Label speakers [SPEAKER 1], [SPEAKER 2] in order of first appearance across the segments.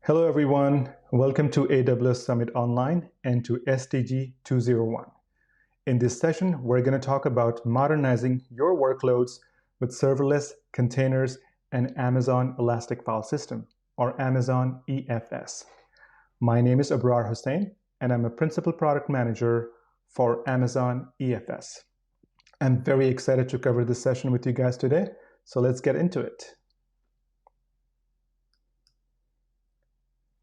[SPEAKER 1] Hello, everyone. Welcome to AWS Summit Online and to SDG 201. In this session, we're going to talk about modernizing your workloads with serverless containers and Amazon Elastic File System, or Amazon EFS. My name is Abrar Hussain, and I'm a Principal Product Manager for Amazon EFS. I'm very excited to cover this session with you guys today, so let's get into it.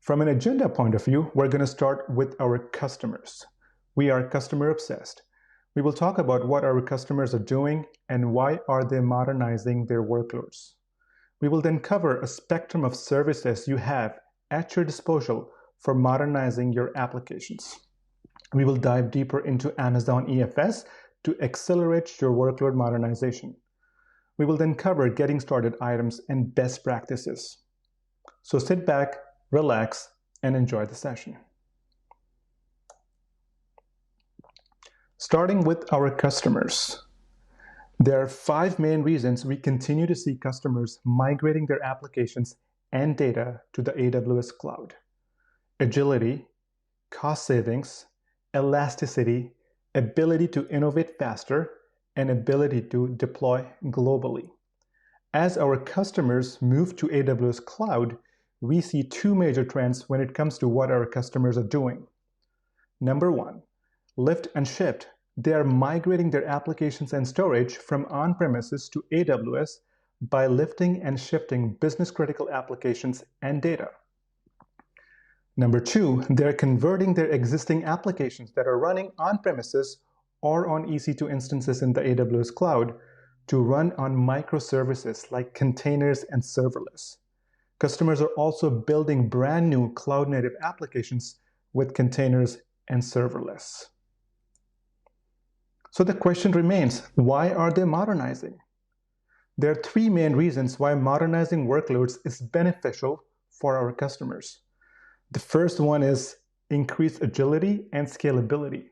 [SPEAKER 1] From an agenda point of view, we're going to start with our customers. We are customer obsessed. We will talk about what our customers are doing and why are they modernizing their workloads. We will then cover a spectrum of services you have at your disposal for modernizing your applications. We will dive deeper into Amazon EFS to accelerate your workload modernization. We will then cover getting started items and best practices. So sit back, relax, and enjoy the session. Starting with our customers. There are 5 main reasons we continue to see customers migrating their applications and data to the AWS cloud. Agility, cost savings, elasticity, ability to innovate faster, and ability to deploy globally. As our customers move to AWS cloud, we see 2 major trends when it comes to what our customers are doing. Number 1, lift and shift. They are migrating their applications and storage from on-premises to AWS by lifting and shifting business-critical applications and data. Number 2, they're converting their existing applications that are running on-premises or on EC2 instances in the AWS cloud to run on microservices like containers and serverless. Customers are also building brand new cloud-native applications with containers and serverless. So the question remains, why are they modernizing? There are 3 main reasons why modernizing workloads is beneficial for our customers. The first one is increased agility and scalability.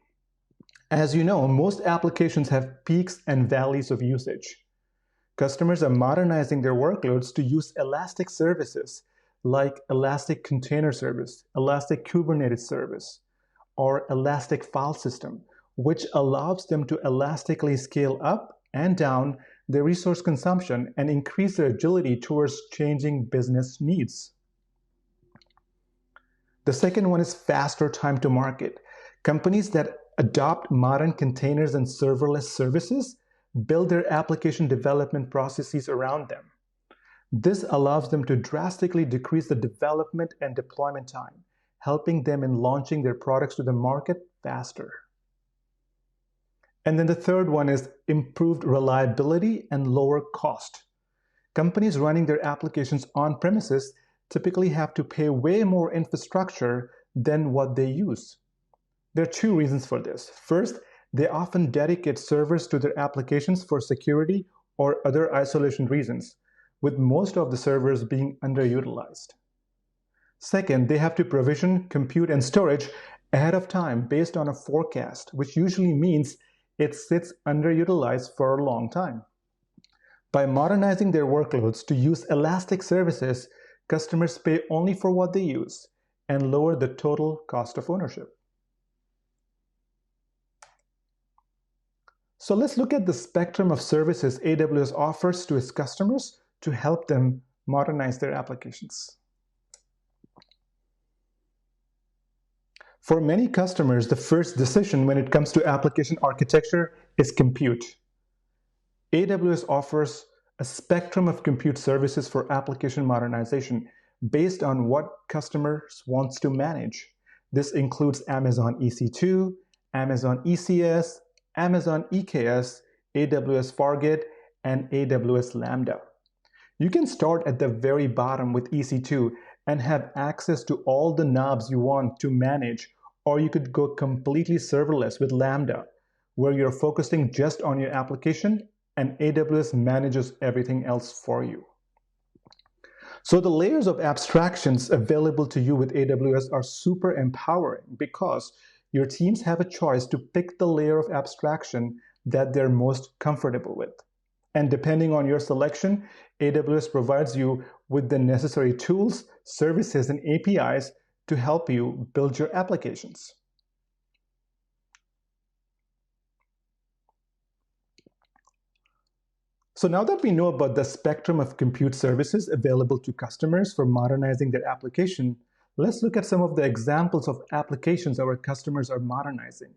[SPEAKER 1] As you know, most applications have peaks and valleys of usage. Customers are modernizing their workloads to use elastic services like Elastic Container Service, Elastic Kubernetes Service, or Elastic File System, which allows them to elastically scale up and down their resource consumption and increase their agility towards changing business needs. The second one is faster time to market. Companies that adopt modern containers and serverless services build their application development processes around them. This allows them to drastically decrease the development and deployment time, helping them in launching their products to the market faster. And then the third one is improved reliability and lower cost. Companies running their applications on premises typically have to pay way more infrastructure than what they use. There are 2 reasons for this. First, they often dedicate servers to their applications for security or other isolation reasons, with most of the servers being underutilized. Second, they have to provision compute and storage ahead of time based on a forecast, which usually means it sits underutilized for a long time. By modernizing their workloads to use elastic services, customers pay only for what they use and lower the total cost of ownership. So let's look at the spectrum of services AWS offers to its customers to help them modernize their applications. For many customers, the first decision when it comes to application architecture is compute. AWS offers a spectrum of compute services for application modernization based on what customers want to manage. This includes Amazon EC2, Amazon ECS, Amazon EKS, AWS Fargate, and AWS Lambda. You can start at the very bottom with EC2 and have access to all the knobs you want to manage, or you could go completely serverless with Lambda, where you're focusing just on your application and AWS manages everything else for you. So the layers of abstractions available to you with AWS are super empowering because your teams have a choice to pick the layer of abstraction that they're most comfortable with. And depending on your selection, AWS provides you with the necessary tools, services, and APIs to help you build your applications. So now that we know about the spectrum of compute services available to customers for modernizing their application, let's look at some of the examples of applications our customers are modernizing.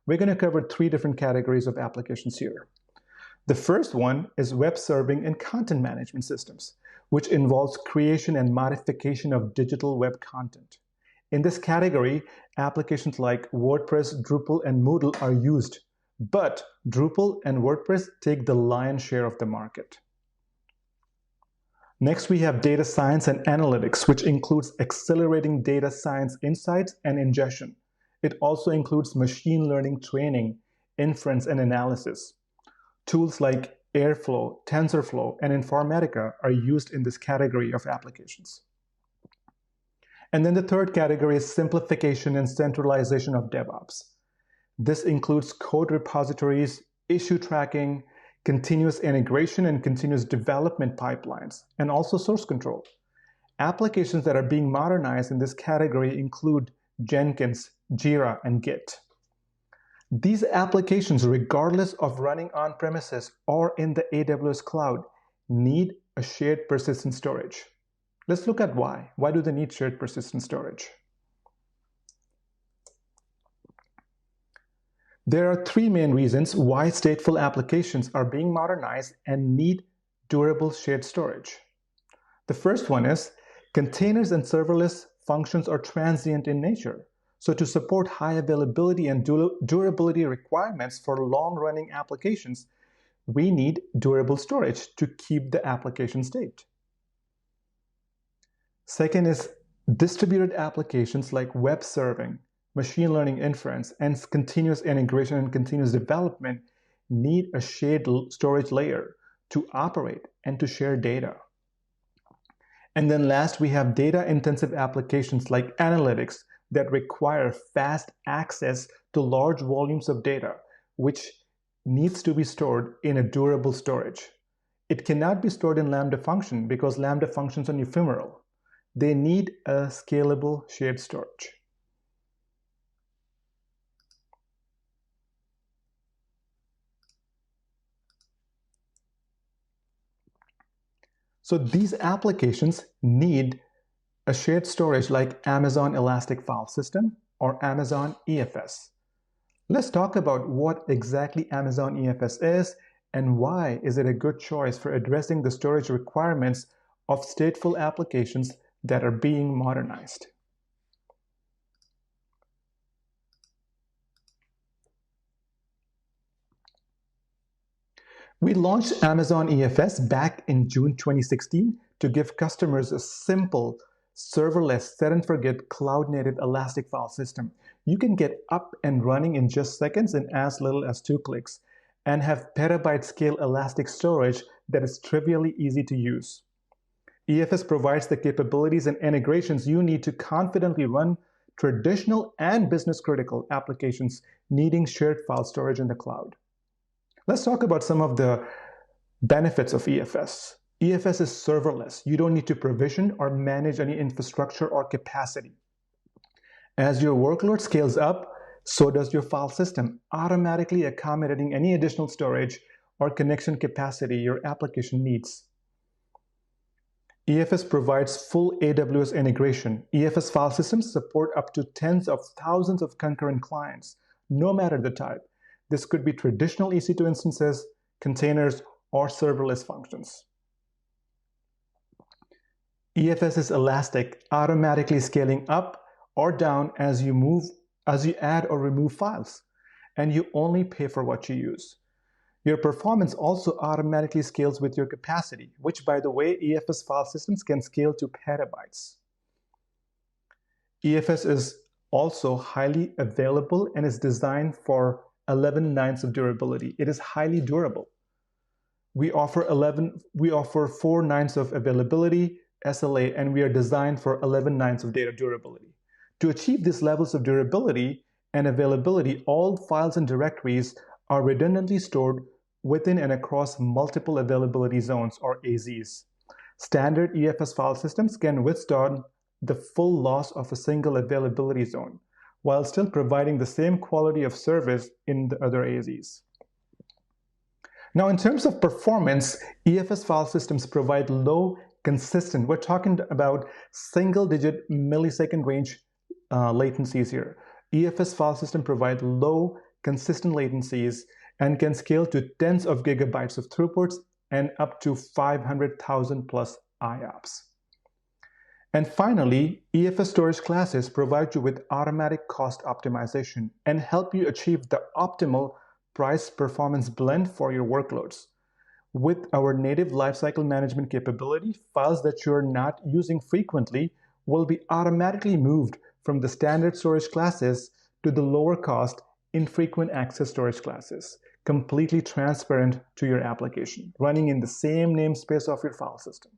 [SPEAKER 1] We're going to cover 3 different categories of applications here. The first one is web serving and content management systems, which involves creation and modification of digital web content. In this category, applications like WordPress, Drupal, and Moodle are used, but Drupal and WordPress take the lion's share of the market. Next, we have data science and analytics, which includes accelerating data science insights and ingestion. It also includes machine learning training, inference, and analysis. Tools like Airflow, TensorFlow, and Informatica are used in this category of applications. And then the third category is simplification and centralization of DevOps. This includes code repositories, issue tracking, continuous integration and continuous development pipelines, and also source control. Applications that are being modernized in this category include Jenkins, Jira, and Git. These applications, regardless of running on-premises or in the AWS cloud, need a shared persistent storage. Let's look at why. Why do they need shared persistent storage? There are 3 main reasons why stateful applications are being modernized and need durable shared storage. The first one is containers and serverless functions are transient in nature. So to support high availability and durability requirements for long-running applications, we need durable storage to keep the application state. Second is distributed applications like web serving, machine learning inference, and continuous integration and continuous development need a shared storage layer to operate and to share data. And then last, we have data-intensive applications like analytics that require fast access to large volumes of data, which needs to be stored in a durable storage. It cannot be stored in Lambda function because Lambda functions are ephemeral. They need a scalable shared storage. So these applications need a shared storage like Amazon Elastic File System or Amazon EFS. Let's talk about what exactly Amazon EFS is and why is it a good choice for addressing the storage requirements of stateful applications that are being modernized. We launched Amazon EFS back in June 2016 to give customers a simple, serverless, set-and-forget, cloud-native Elastic file system. You can get up and running in just seconds in as little as 2 clicks and have petabyte-scale Elastic storage that is trivially easy to use. EFS provides the capabilities and integrations you need to confidently run traditional and business-critical applications needing shared file storage in the cloud. Let's talk about some of the benefits of EFS. EFS is serverless. You don't need to provision or manage any infrastructure or capacity. As your workload scales up, so does your file system, automatically accommodating any additional storage or connection capacity your application needs. EFS provides full AWS integration. EFS file systems support up to tens of thousands of concurrent clients, no matter the type. This could be traditional EC2 instances, containers, or serverless functions. EFS is elastic, automatically scaling up or down as you add or remove files, and you only pay for what you use. Your performance also automatically scales with your capacity, which, by the way, EFS file systems can scale to petabytes. EFS is also highly available and is designed for 11 nines of durability. It is highly durable. We offer 4 nines of availability, SLA, and we are designed for 11 nines of data durability. To achieve these levels of durability and availability, all files and directories are redundantly stored within and across multiple availability zones, or AZs. Standard EFS file systems can withstand the full loss of a single availability zone, while still providing the same quality of service in the other AZs. Now, in terms of performance, EFS file systems provide low, consistent, we're talking about single-digit millisecond range latencies here. EFS file systems provide low, consistent latencies and can scale to tens of gigabytes of throughputs and up to 500,000 plus IOPS. And finally, EFS storage classes provide you with automatic cost optimization and help you achieve the optimal price-performance blend for your workloads. With our native lifecycle management capability, files that you're not using frequently will be automatically moved from the standard storage classes to the lower cost infrequent access storage classes, completely transparent to your application, running in the same namespace of your file system.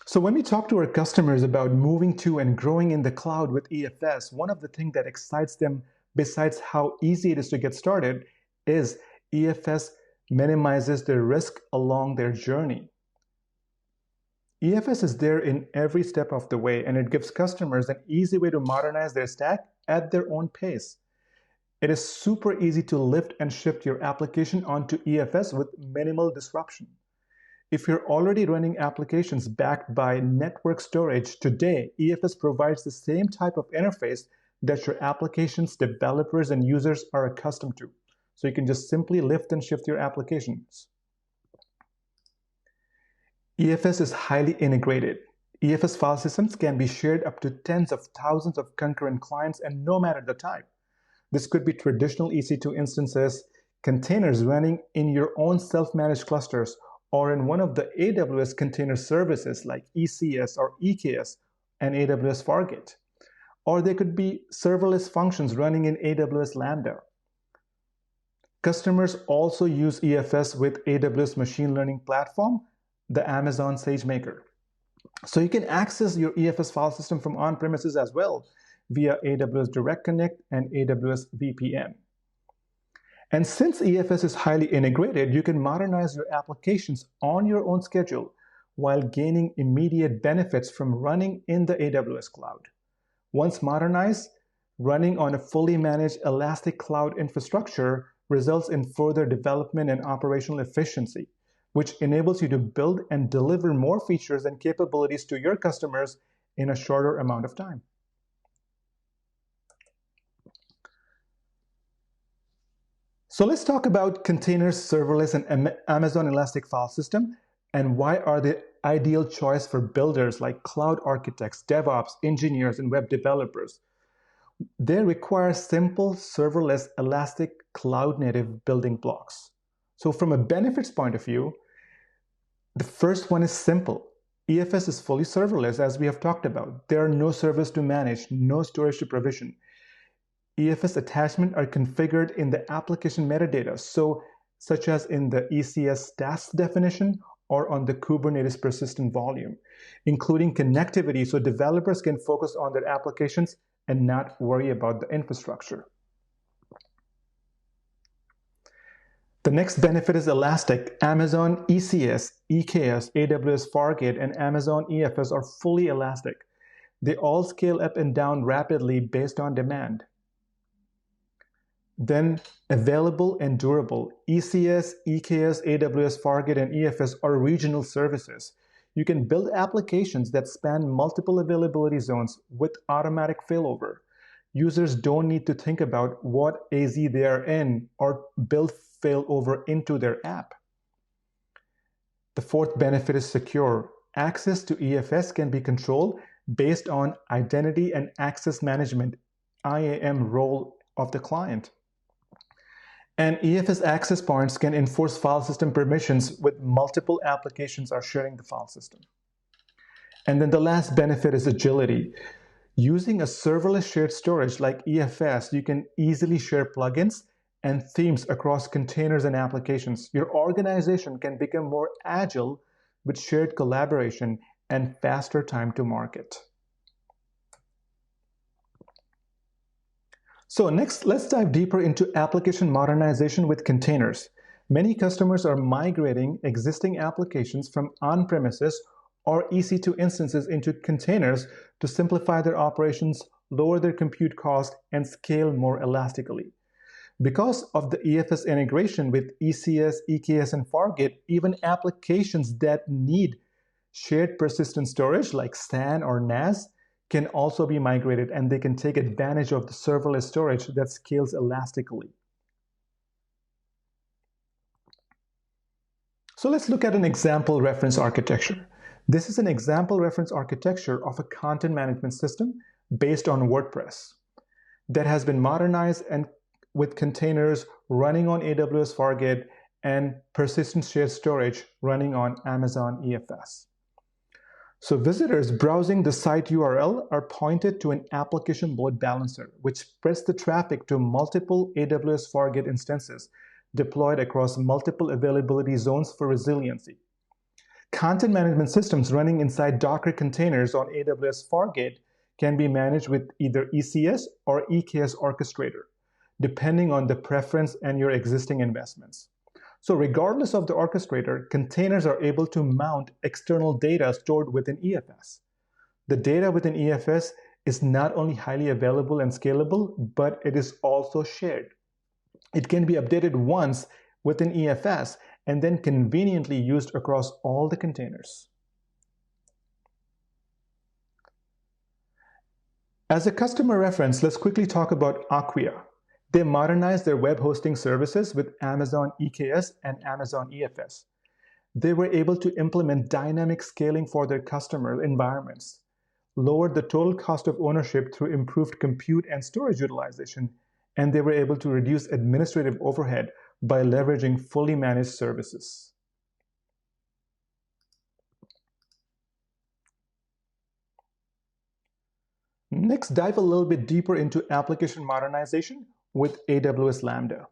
[SPEAKER 1] So when we talk to our customers about moving to and growing in the cloud with EFS, one of the things that excites them, besides how easy it is to get started, is EFS minimizes the risk along their journey. EFS is there in every step of the way, and it gives customers an easy way to modernize their stack at their own pace. It is super easy to lift and shift your application onto EFS with minimal disruption. If you're already running applications backed by network storage today, EFS provides the same type of interface that your applications, developers, and users are accustomed to. So you can just simply lift and shift your applications. EFS is highly integrated. EFS file systems can be shared up to tens of thousands of concurrent clients, and no matter the type. This could be traditional EC2 instances, containers running in your own self-managed clusters, or in one of the AWS container services like ECS or EKS and AWS Fargate. Or they could be serverless functions running in AWS Lambda. Customers also use EFS with AWS machine learning platform, the Amazon SageMaker. So you can access your EFS file system from on-premises as well via AWS Direct Connect and AWS VPN. And since EFS is highly integrated, you can modernize your applications on your own schedule while gaining immediate benefits from running in the AWS cloud. Once modernized, running on a fully managed Elastic Cloud infrastructure results in further development and operational efficiency, which enables you to build and deliver more features and capabilities to your customers in a shorter amount of time. So let's talk about containers, serverless, and Amazon Elastic File System, and why are they ideal choice for builders like cloud architects, DevOps, engineers, and web developers. They require simple, serverless, elastic, cloud-native building blocks. So from a benefits point of view, the first one is simple. EFS is fully serverless, as we have talked about. There are no servers to manage, no storage to provision. EFS attachments are configured in the application metadata, such as in the ECS task definition or on the Kubernetes persistent volume, including connectivity so developers can focus on their applications and not worry about the infrastructure. The next benefit is elastic. Amazon ECS, EKS, AWS Fargate, and Amazon EFS are fully elastic. They all scale up and down rapidly based on demand. Then available and durable. ECS, EKS, AWS Fargate, and EFS are regional services. You can build applications that span multiple availability zones with automatic failover. Users don't need to think about what AZ they are in or build failover into their app. The fourth benefit is secure. Access to EFS can be controlled based on identity and access management, IAM role of the client. And EFS access points can enforce file system permissions with multiple applications are sharing the file system. And then the last benefit is agility. Using a serverless shared storage like EFS, you can easily share plugins and themes across containers and applications. Your organization can become more agile with shared collaboration and faster time to market. So next, let's dive deeper into application modernization with containers. Many customers are migrating existing applications from on-premises or EC2 instances into containers to simplify their operations, lower their compute cost, and scale more elastically. Because of the EFS integration with ECS, EKS, and Fargate, even applications that need shared persistent storage like SAN or NAS can also be migrated, and they can take advantage of the serverless storage that scales elastically. So let's look at an example reference architecture. This is an example reference architecture of a content management system based on WordPress that has been modernized and with containers running on AWS Fargate and persistent shared storage running on Amazon EFS. So visitors browsing the site URL are pointed to an application load balancer, which spreads the traffic to multiple AWS Fargate instances deployed across multiple availability zones for resiliency. Content management systems running inside Docker containers on AWS Fargate can be managed with either ECS or EKS orchestrator, depending on the preference and your existing investments. So regardless of the orchestrator, containers are able to mount external data stored within EFS. The data within EFS is not only highly available and scalable, but it is also shared. It can be updated once within EFS and then conveniently used across all the containers. As a customer reference, let's quickly talk about Acquia. They modernized their web hosting services with Amazon EKS and Amazon EFS. They were able to implement dynamic scaling for their customer environments, lowered the total cost of ownership through improved compute and storage utilization, and they were able to reduce administrative overhead by leveraging fully managed services. Next, dive a little bit deeper into application modernization with AWS Lambda.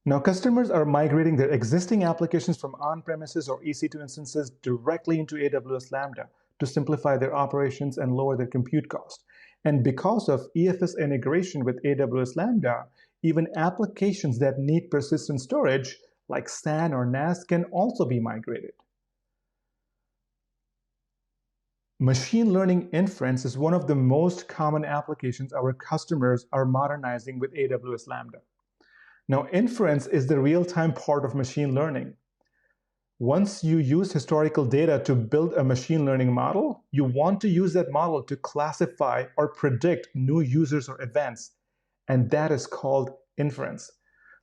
[SPEAKER 1] Now, customers are migrating their existing applications from on-premises or EC2 instances directly into AWS Lambda to simplify their operations and lower their compute cost. And because of EFS integration with AWS Lambda, even applications that need persistent storage, like SAN or NAS, can also be migrated. Machine learning inference is one of the most common applications our customers are modernizing with AWS Lambda. Now, inference is the real-time part of machine learning. Once you use historical data to build a machine learning model, you want to use that model to classify or predict new users or events, and that is called inference.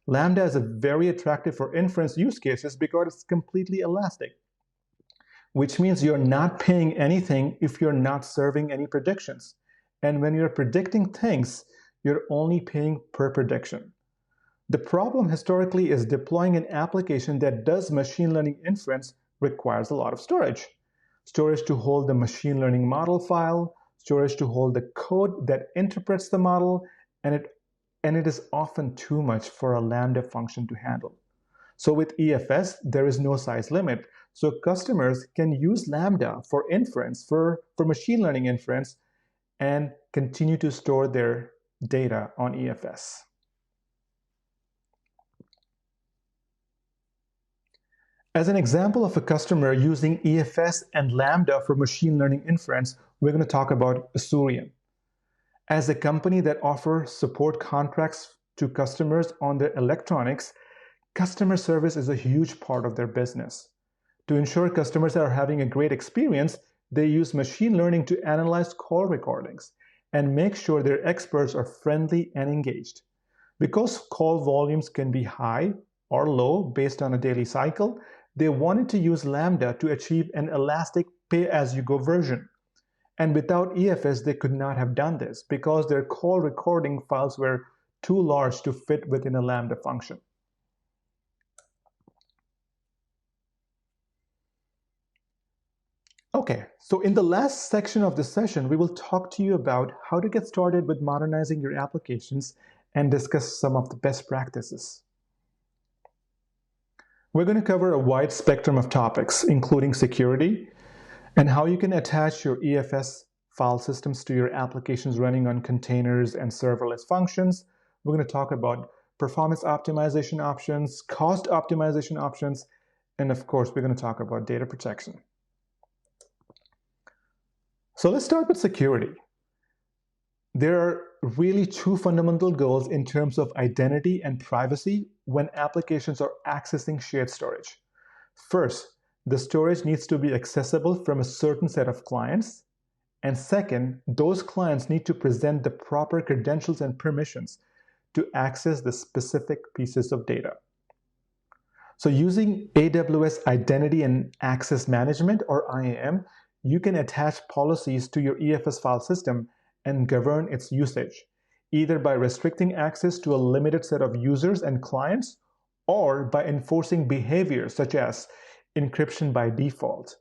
[SPEAKER 1] Lambda is very attractive for inference use cases because it's completely elastic, which means you're not paying anything if you're not serving any predictions. And when you're predicting things, you're only paying per prediction. The problem historically is deploying an application that does machine learning inference requires a lot of storage. Storage to hold the machine learning model file, storage to hold the code that interprets the model, and it is often too much for a Lambda function to handle. So with EFS, there is no size limit. So customers can use Lambda for inference, for machine learning inference, and continue to store their data on EFS. As an example of a customer using EFS and Lambda for machine learning inference, we're going to talk about Asurion. As a company that offers support contracts to customers on their electronics, customer service is a huge part of their business. To ensure customers are having a great experience, they use machine learning to analyze call recordings and make sure their experts are friendly and engaged. Because call volumes can be high or low based on a daily cycle, they wanted to use Lambda to achieve an elastic pay-as-you-go version. And without EFS, they could not have done this because their call recording files were too large to fit within a Lambda function. Okay, so in the last section of this session, we will talk to you about how to get started with modernizing your applications and discuss some of the best practices. We're going to cover a wide spectrum of topics, including security and how you can attach your EFS file systems to your applications running on containers and serverless functions. We're going to talk about performance optimization options, cost optimization options, and of course, we're going to talk about data protection. So let's start with security. There are really two fundamental goals in terms of identity and privacy when applications are accessing shared storage. First, the storage needs to be accessible from a certain set of clients. And second, those clients need to present the proper credentials and permissions to access the specific pieces of data. So using AWS Identity and Access Management, or IAM, you can attach policies to your EFS file system and govern its usage, either by restricting access to a limited set of users and clients, or by enforcing behaviors such as encryption by default,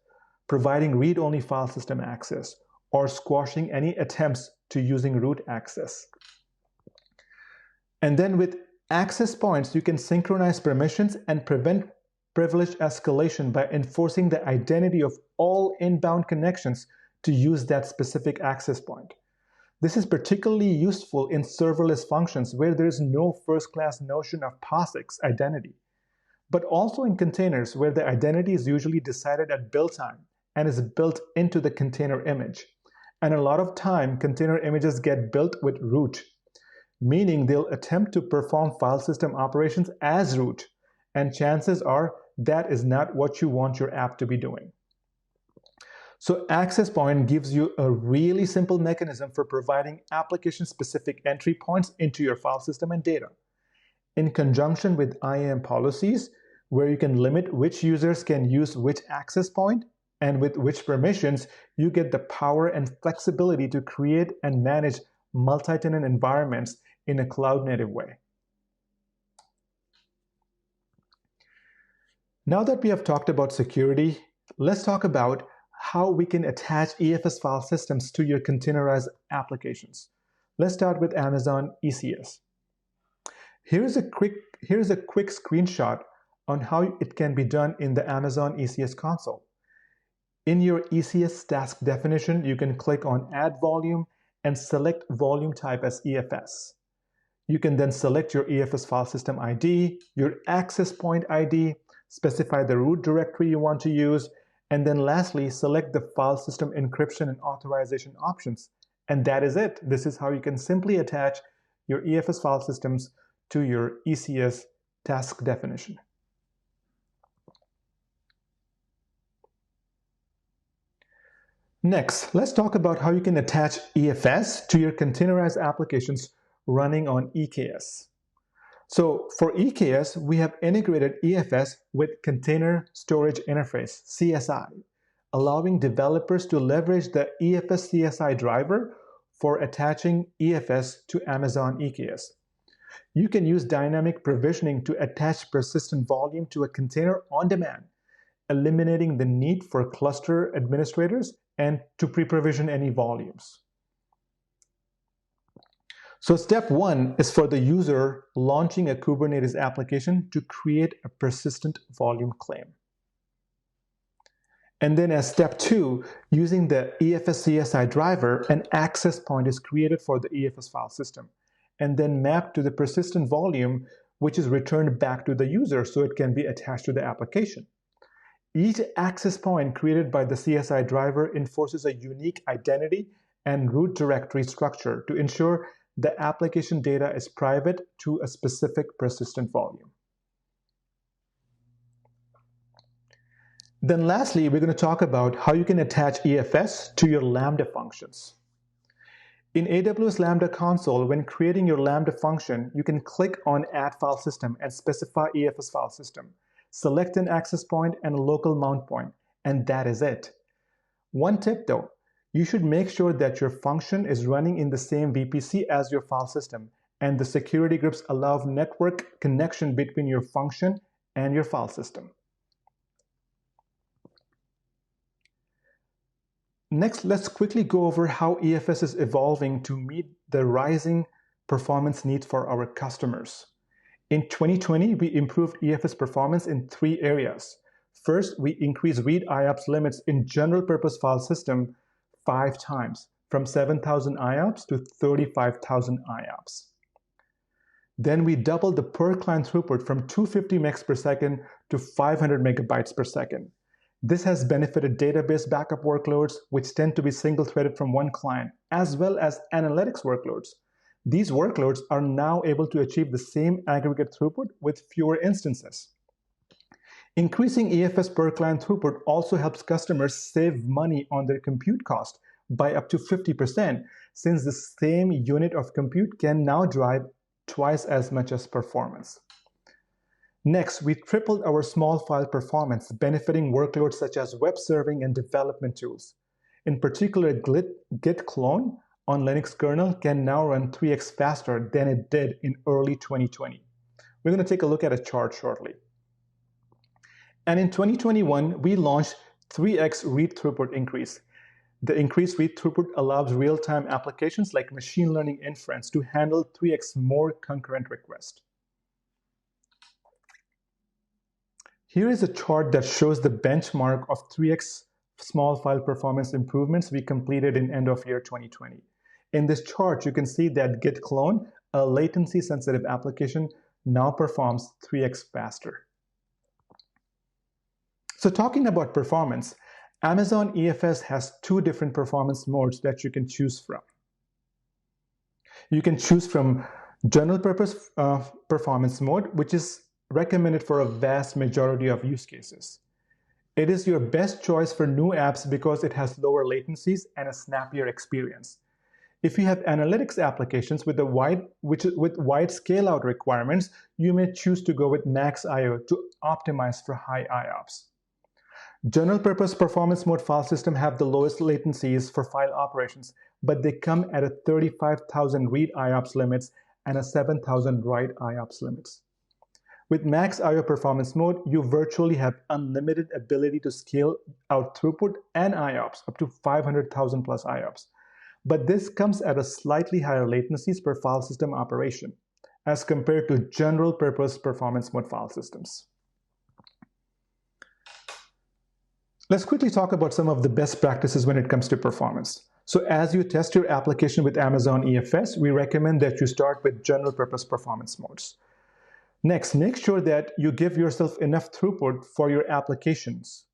[SPEAKER 1] providing read-only file system access, or squashing any attempts to using root access. And then with access points, you can synchronize permissions and prevent privilege escalation by enforcing the identity of all inbound connections to use that specific access point. This is particularly useful in serverless functions where there is no first-class notion of POSIX identity, but also in containers where the identity is usually decided at build time and is built into the container image. And a lot of time, container images get built with root, meaning they'll attempt to perform file system operations as root, and chances are that is not what you want your app to be doing. So access point gives you a really simple mechanism for providing application-specific entry points into your file system and data. In conjunction with IAM policies, where you can limit which users can use which access point and with which permissions, you get the power and flexibility to create and manage multi-tenant environments in a cloud-native way. Now that we have talked about security, let's talk about how we can attach EFS file systems to your containerized applications. Let's start with Amazon ECS. Here's a quick screenshot on how it can be done in the Amazon ECS console. In your ECS task definition, you can click on Add Volume and select volume type as EFS. You can then select your EFS file system ID, your access point ID, specify the root directory you want to use, and then lastly, select the file system encryption and authorization options. And that is it. This is how you can simply attach your EFS file systems to your ECS task definition. Next, let's talk about how you can attach EFS to your containerized applications running on EKS. So for EKS, we have integrated EFS with Container Storage Interface, CSI, allowing developers to leverage the EFS CSI driver for attaching EFS to Amazon EKS. You can use dynamic provisioning to attach persistent volume to a container on demand, eliminating the need for cluster administrators and to pre-provision any volumes. So step one is for the user launching a Kubernetes application to create a persistent volume claim. And then as step two, using the EFS CSI driver, an access point is created for the EFS file system and then mapped to the persistent volume, which is returned back to the user so it can be attached to the application. Each access point created by the CSI driver enforces a unique identity and root directory structure to ensure the application data is private to a specific persistent volume. Then lastly, we're going to talk about how you can attach EFS to your Lambda functions. In AWS Lambda console, when creating your Lambda function, you can click on Add File System and specify EFS file system. Select an access point and a local mount point, and that is it. One tip though, you should make sure that your function is running in the same VPC as your file system, and the security groups allow network connection between your function and your file system. Next, let's quickly go over how EFS is evolving to meet the rising performance needs for our customers. In 2020, we improved EFS performance in 3 areas. First, we increased read IOPS limits in general purpose file system 5 times from 7,000 IOPS to 35,000 IOPS. Then we doubled the per client throughput from 250 megs per second to 500 megabytes per second. This has benefited database backup workloads, which tend to be single-threaded from one client, as well as analytics workloads. These workloads are now able to achieve the same aggregate throughput with fewer instances. Increasing EFS per client throughput also helps customers save money on their compute cost by up to 50%, since the same unit of compute can now drive twice as much as performance. Next, we tripled our small file performance, benefiting workloads such as web serving and development tools. In particular, Git clone on Linux kernel can now run 3x faster than it did in early 2020. We're going to take a look at a chart shortly. And in 2021, we launched 3x read throughput increase. The increased read throughput allows real-time applications like machine learning inference to handle 3x more concurrent requests. Here is a chart that shows the benchmark of 3x small file performance improvements we completed in end of year 2020. In this chart, you can see that Git clone, a latency-sensitive application, now performs 3x faster. So talking about performance, Amazon EFS has two different performance modes that you can choose from. You can choose from general purpose performance mode, which is recommended for a vast majority of use cases. It is your best choice for new apps because it has lower latencies and a snappier experience. If you have analytics applications with wide scale-out requirements, you may choose to go with Max I/O to optimize for high IOPS. General purpose performance mode file systems have the lowest latencies for file operations, but they come at a 35,000 read IOPS limits and a 7,000 write IOPS limits. With Max I/O performance mode, you virtually have unlimited ability to scale out throughput and IOPS up to 500,000 plus IOPS. But this comes at a slightly higher latencies per file system operation as compared to general purpose performance mode file systems. Let's quickly talk about some of the best practices when it comes to performance. So as you test your application with Amazon EFS, we recommend that you start with general purpose performance modes. Next, make sure that you give yourself enough throughput for your applications.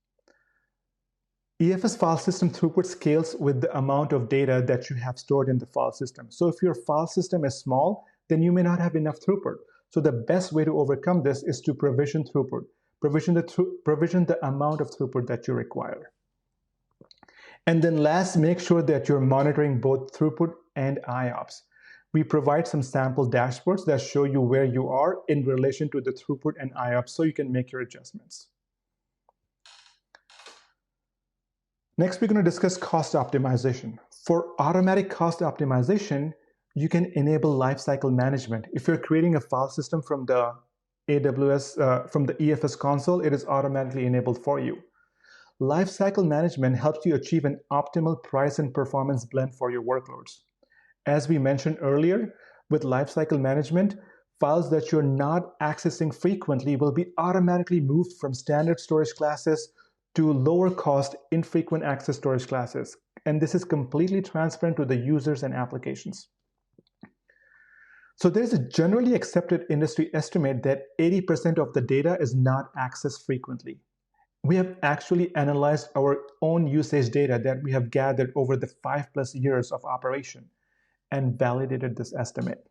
[SPEAKER 1] EFS file system throughput scales with the amount of data that you have stored in the file system. So if your file system is small, then you may not have enough throughput. So the best way to overcome this is to provision throughput. Provision the amount of throughput that you require. And then last, make sure that you're monitoring both throughput and IOPS. We provide some sample dashboards that show you where you are in relation to the throughput and IOPS so you can make your adjustments. Next, we're going to discuss cost optimization. For automatic cost optimization, you can enable lifecycle management. If you're creating a file system from the from the EFS console, it is automatically enabled for you. Lifecycle management helps you achieve an optimal price and performance blend for your workloads. As we mentioned earlier, with lifecycle management, files that you're not accessing frequently will be automatically moved from standard storage classes to lower cost infrequent access storage classes. And this is completely transparent to the users and applications. So there's a generally accepted industry estimate that 80% of the data is not accessed frequently. We have actually analyzed our own usage data that we have gathered over the 5+ years of operation and validated this estimate.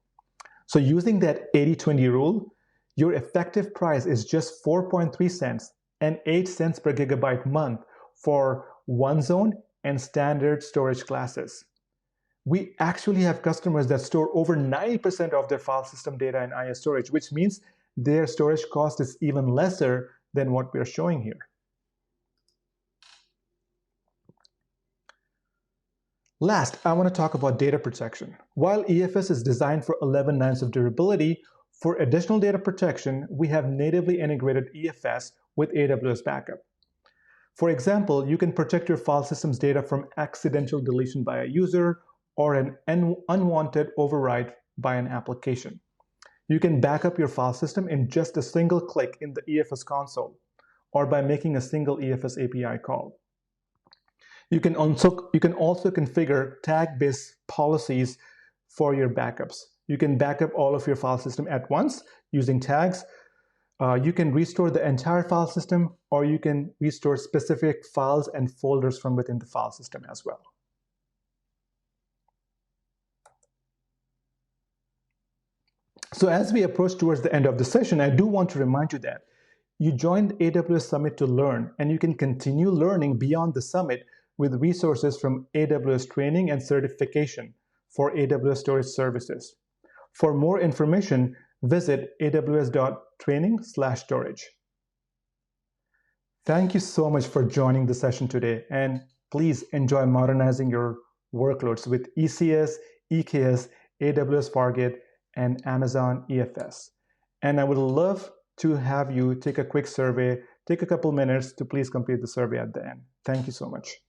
[SPEAKER 1] So using that 80-20 rule, your effective price is just 4.3 cents and 8 cents per gigabyte month for one zone and standard storage classes. We actually have customers that store over 90% of their file system data in IS storage, which means their storage cost is even lesser than what we're showing here. Last, I want to talk about data protection. While EFS is designed for 11 nines of durability, for additional data protection, we have natively integrated EFS with AWS Backup. For example, you can protect your file system's data from accidental deletion by a user or an unwanted override by an application. You can back up your file system in just a single click in the EFS console or by making a single EFS API call. You can also configure tag-based policies for your backups. You can back up all of your file system at once using tags. You can restore the entire file system, or you can restore specific files and folders from within the file system as well. So as we approach towards the end of the session, I do want to remind you that you joined AWS Summit to learn, and you can continue learning beyond the summit with resources from AWS training and certification for AWS storage services. For more information, visit aws.training/storage. Thank you so much for joining the session today, and please enjoy modernizing your workloads with ECS, EKS, AWS Fargate, and Amazon EFS. And I would love to have you take a quick survey. Take a couple minutes to please complete the survey at the end. Thank you so much.